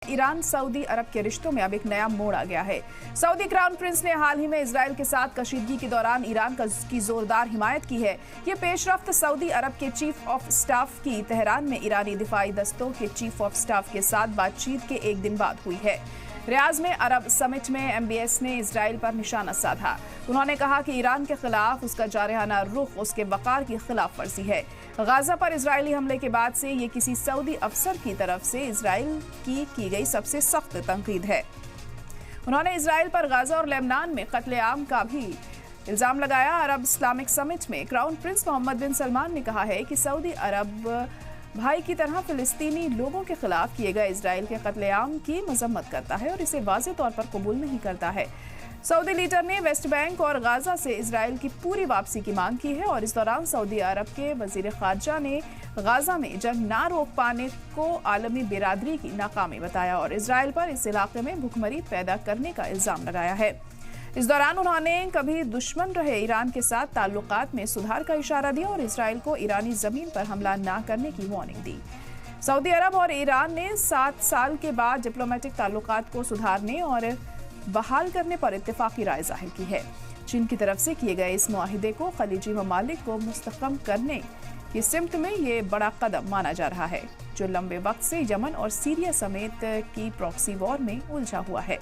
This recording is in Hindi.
ईरान सऊदी अरब के रिश्तों में अब एक नया मोड़ आ गया है। सऊदी क्राउन प्रिंस ने हाल ही में इजरायल के साथ कशीदगी के दौरान ईरान की जोरदार हिमायत की है। ये पेशरफ्त सऊदी अरब के चीफ ऑफ स्टाफ की तेहरान में ईरानी दिफाई दस्तों के चीफ ऑफ स्टाफ के साथ बातचीत के एक दिन बाद हुई है। रियाज में अरब समिट में MBS ने इजरायल पर निशाना साधा। उन्होंने कहा कि ईरान के खिलाफ उसका जारहाना रुख उसके वक़ार की खिलाफ वर्जी है। गाजा पर इजरायली हमले के बाद से ये किसी सऊदी अफसर की तरफ से इजरायल की गई सबसे सख्त तंकीद है। उन्होंने इजरायल पर गाजा और लेबनान में कत्लेआम का भी इल्जाम लगाया। अरब इस्लामिक समिट में क्राउन प्रिंस मोहम्मद बिन सलमान ने कहा है कि सऊदी अरब भाई की तरह फिलिस्तीनी लोगों के खिलाफ किए गए इजरायल के कत्लेआम की मजम्मत करता है और इसे वाज़ेह तौर पर कबूल नहीं करता है। सऊदी लीडर ने वेस्ट बैंक और गाजा से इजरायल की पूरी वापसी की मांग की है और इस दौरान सऊदी अरब के वजीर खारजा ने गाजा में जंग ना रोक पाने को आलमी बिरादरी की नाकामी बताया और इजरायल पर इस इलाके में भुखमरी पैदा करने का इल्जाम लगाया है। इस दौरान उन्होंने कभी दुश्मन रहे ईरान के साथ ताल्लुकात में सुधार का इशारा दिया और इजरायल को ईरानी जमीन पर हमला न करने की वार्निंग दी। सऊदी अरब और ईरान ने 7 साल के बाद डिप्लोमेटिक ताल्लुकात को सुधारने और बहाल करने पर इत्तेफाकी राय जाहिर की है। चीन की तरफ से किए गए इस मुआहिदे को खलीजी ममालिक को मुस्तहकम करने की सिमत में ये बड़ा कदम माना जा रहा है, जो लंबे वक्त से यमन और सीरिया समेत की प्रॉक्सी वॉर में उलझा हुआ है।